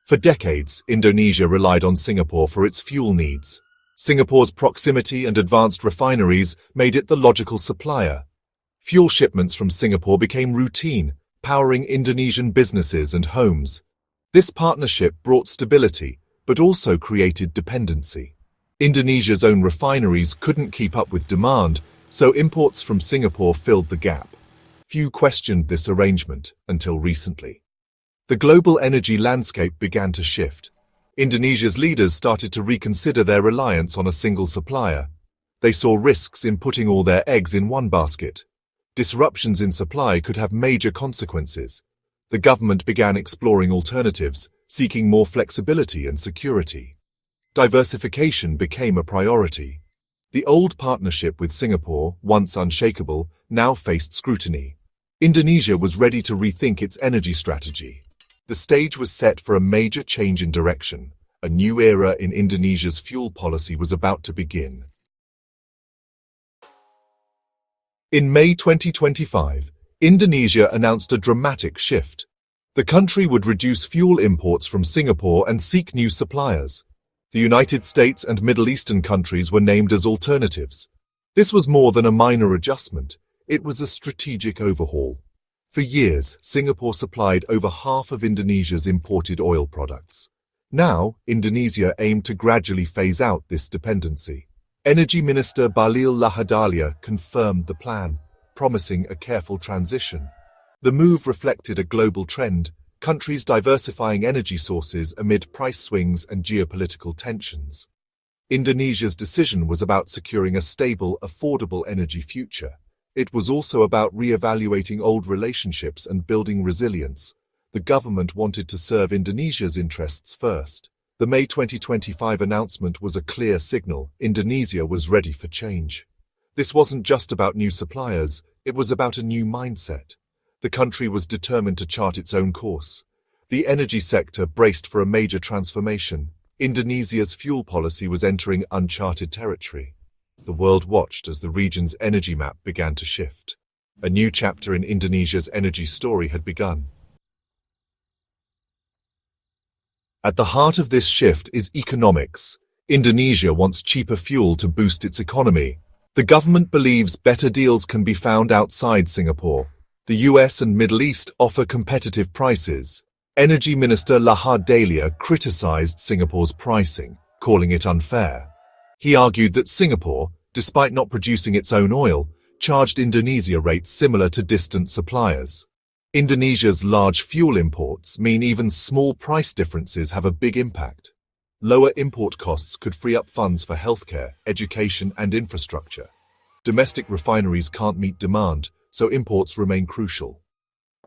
For decades, Indonesia relied on Singapore for its fuel needs. Singapore's proximity and advanced refineries made it the logical supplier. Fuel shipments from Singapore became routine, powering Indonesian businesses and homes. This partnership brought stability, but also created dependency. Indonesia's own refineries couldn't keep up with demand, so imports from Singapore filled the gap. Few questioned this arrangement until recently. The global energy landscape began to shift. Indonesia's leaders started to reconsider their reliance on a single supplier. They saw risks in putting all their eggs in one basket. Disruptions in supply could have major consequences. The government began exploring alternatives, seeking more flexibility and security. Diversification became a priority. The old partnership with Singapore, once unshakable, now faced scrutiny. Indonesia was ready to rethink its energy strategy. The stage was set for a major change in direction. A new era in Indonesia's fuel policy was about to begin. In May 2025, Indonesia announced a dramatic shift. The country would reduce fuel imports from Singapore and seek new suppliers. The United States and Middle Eastern countries were named as alternatives. This was more than a minor adjustment. It was a strategic overhaul. For years, Singapore supplied over half of Indonesia's imported oil products. Now, Indonesia aimed to gradually phase out this dependency. Energy Minister Bahlil Lahadalia confirmed the plan, promising a careful transition. The move reflected a global trend, countries diversifying energy sources amid price swings and geopolitical tensions. Indonesia's decision was about securing a stable, affordable energy future. It was also about re-evaluating old relationships and building resilience. The government wanted to serve Indonesia's interests first. The May 2025 announcement was a clear signal. Indonesia was ready for change. This wasn't just about new suppliers, it was about a new mindset. The country was determined to chart its own course. The energy sector braced for a major transformation. Indonesia's fuel policy was entering uncharted territory. The world watched as the region's energy map began to shift. A new chapter in Indonesia's energy story had begun. At the heart of this shift is economics. Indonesia wants cheaper fuel to boost its economy. The government believes better deals can be found outside Singapore. The US and Middle East offer competitive prices. Energy Minister Lahadalia criticized Singapore's pricing, calling it unfair. He argued that Singapore, despite not producing its own oil, charged Indonesia rates similar to distant suppliers. Indonesia's large fuel imports mean even small price differences have a big impact. Lower import costs could free up funds for healthcare, education, and infrastructure. Domestic refineries can't meet demand, so imports remain crucial.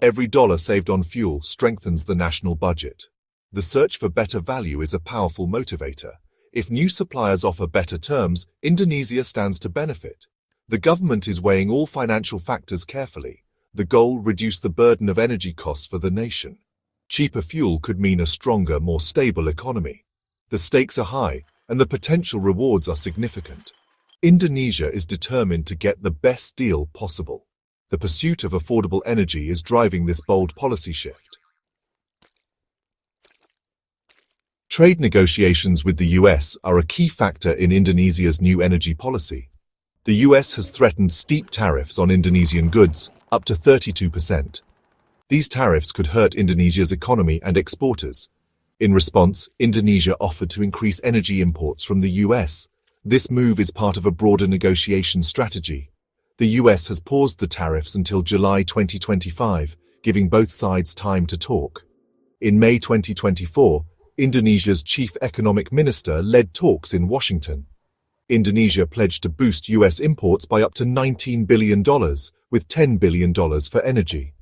Every dollar saved on fuel strengthens the national budget. The search for better value is a powerful motivator. If new suppliers offer better terms, Indonesia stands to benefit. The government is weighing all financial factors carefully. The goal: reduce the burden of energy costs for the nation. Cheaper fuel could mean a stronger, more stable economy. The stakes are high, and the potential rewards are significant. Indonesia is determined to get the best deal possible. The pursuit of affordable energy is driving this bold policy shift. Trade negotiations with the US are a key factor in Indonesia's new energy policy. The US has threatened steep tariffs on Indonesian goods, up to 32%. These tariffs could hurt Indonesia's economy and exporters. In response, Indonesia offered to increase energy imports from the US. This move is part of a broader negotiation strategy. The US has paused the tariffs until July 2025, giving both sides time to talk. In May 2024, Indonesia's chief economic minister led talks in Washington. Indonesia pledged to boost US imports by up to $19 billion, with $10 billion for energy.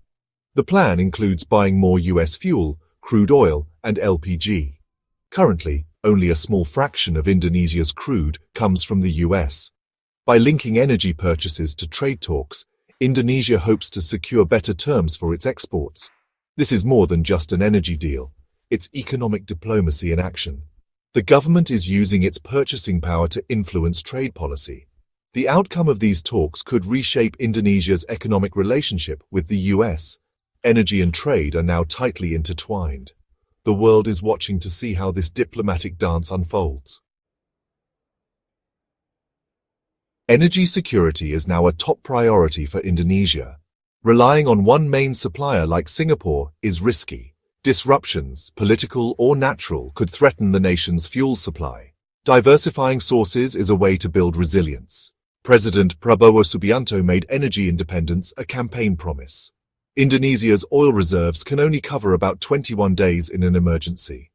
The plan includes buying more US fuel, crude oil, and LPG. Currently, only a small fraction of Indonesia's crude comes from the US. By linking energy purchases to trade talks, Indonesia hopes to secure better terms for its exports. This is more than just an energy deal. It's economic diplomacy in action. The government is using its purchasing power to influence trade policy. The outcome of these talks could reshape Indonesia's economic relationship with the US. Energy and trade are now tightly intertwined. The world is watching to see how this diplomatic dance unfolds. Energy security is now a top priority for Indonesia. Relying on one main supplier like Singapore is risky. Disruptions, political or natural, could threaten the nation's fuel supply. Diversifying sources is a way to build resilience. President Prabowo Subianto made energy independence a campaign promise. Indonesia's oil reserves can only cover about 21 days in an emergency.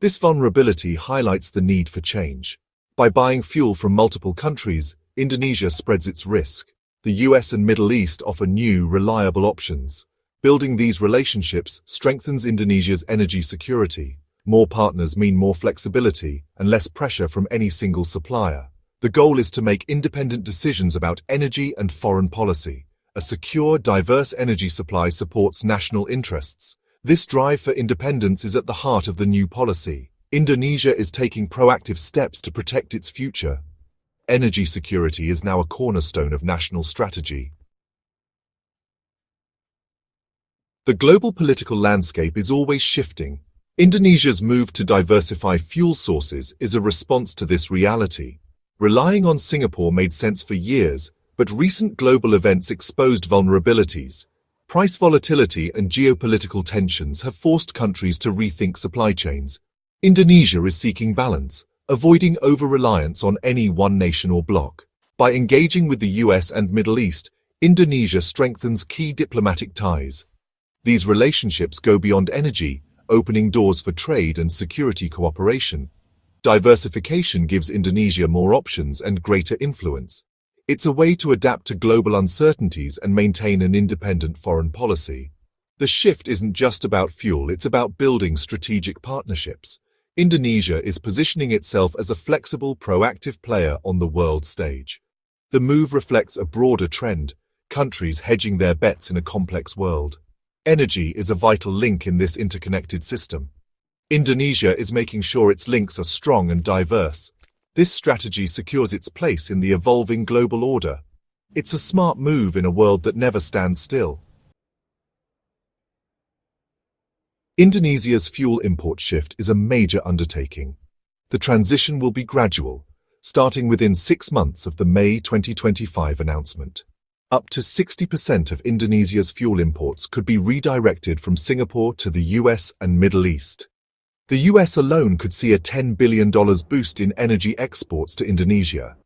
This vulnerability highlights the need for change. By buying fuel from multiple countries, Indonesia spreads its risk. The US and Middle East offer new, reliable options. Building these relationships strengthens Indonesia's energy security. More partners mean more flexibility and less pressure from any single supplier. The goal is to make independent decisions about energy and foreign policy. A secure, diverse energy supply supports national interests. This drive for independence is at the heart of the new policy. Indonesia is taking proactive steps to protect its future. Energy security is now a cornerstone of national strategy. The global political landscape is always shifting. Indonesia's move to diversify fuel sources is a response to this reality. Relying on Singapore made sense for years, but recent global events exposed vulnerabilities. Price volatility and geopolitical tensions have forced countries to rethink supply chains. Indonesia is seeking balance, avoiding over-reliance on any one nation or bloc. By engaging with the US and Middle East, Indonesia strengthens key diplomatic ties. These relationships go beyond energy, opening doors for trade and security cooperation. Diversification gives Indonesia more options and greater influence. It's a way to adapt to global uncertainties and maintain an independent foreign policy. The shift isn't just about fuel, it's about building strategic partnerships. Indonesia is positioning itself as a flexible, proactive player on the world stage. The move reflects a broader trend, countries hedging their bets in a complex world. Energy is a vital link in this interconnected system. Indonesia is making sure its links are strong and diverse. This strategy secures its place in the evolving global order. It's a smart move in a world that never stands still. Indonesia's fuel import shift is a major undertaking. The transition will be gradual, starting within 6 months of the May 2025 announcement. Up to 60% of Indonesia's fuel imports could be redirected from Singapore to the US and Middle East. The US alone could see a $10 billion boost in energy exports to Indonesia.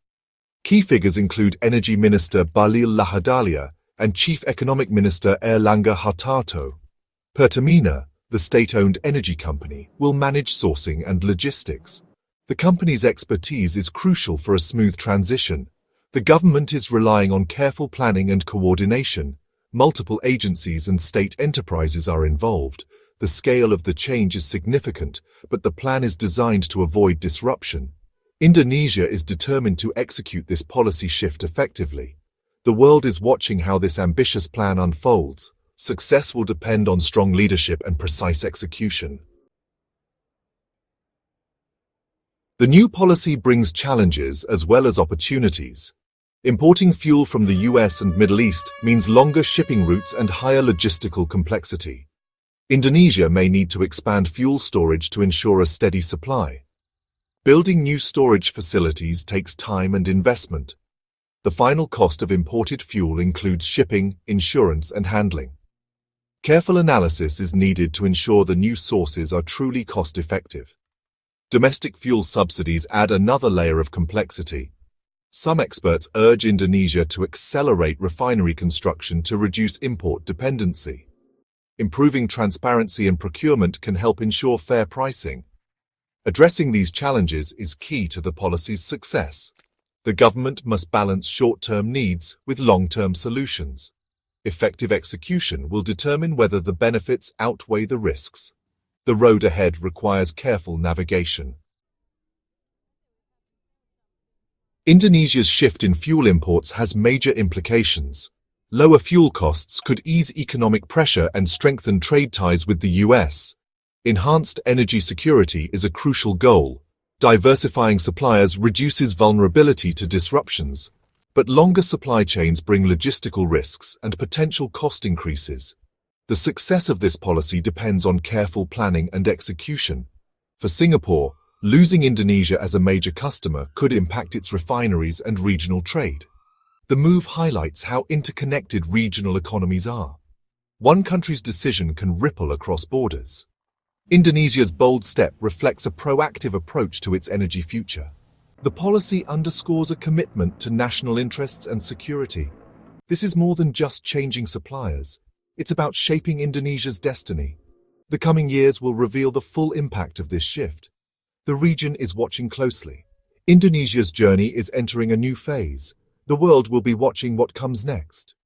Key figures include Energy Minister Bahlil Lahadalia and Chief Economic Minister Airlangga Hartarto. Pertamina, the state-owned energy company, will manage sourcing and logistics. The company's expertise is crucial for a smooth transition. The government is relying on careful planning and coordination. Multiple agencies and state enterprises are involved. The scale of the change is significant, but the plan is designed to avoid disruption. Indonesia is determined to execute this policy shift effectively. The world is watching how this ambitious plan unfolds. Success will depend on strong leadership and precise execution. The new policy brings challenges as well as opportunities. Importing fuel from the US and Middle East means longer shipping routes and higher logistical complexity. Indonesia may need to expand fuel storage to ensure a steady supply. Building new storage facilities takes time and investment. The final cost of imported fuel includes shipping, insurance, and handling. Careful analysis is needed to ensure the new sources are truly cost-effective. Domestic fuel subsidies add another layer of complexity. Some experts urge Indonesia to accelerate refinery construction to reduce import dependency. Improving transparency and procurement can help ensure fair pricing. Addressing these challenges is key to the policy's success. The government must balance short-term needs with long-term solutions. Effective execution will determine whether the benefits outweigh the risks. The road ahead requires careful navigation. Indonesia's shift in fuel imports has major implications. Lower fuel costs could ease economic pressure and strengthen trade ties with the US. Enhanced energy security is a crucial goal. Diversifying suppliers reduces vulnerability to disruptions, but longer supply chains bring logistical risks and potential cost increases. The success of this policy depends on careful planning and execution. For Singapore, losing Indonesia as a major customer could impact its refineries and regional trade. The move highlights how interconnected regional economies are. One country's decision can ripple across borders. Indonesia's bold step reflects a proactive approach to its energy future. The policy underscores a commitment to national interests and security. This is more than just changing suppliers. It's about shaping Indonesia's destiny. The coming years will reveal the full impact of this shift. The region is watching closely. Indonesia's journey is entering a new phase. The world will be watching what comes next.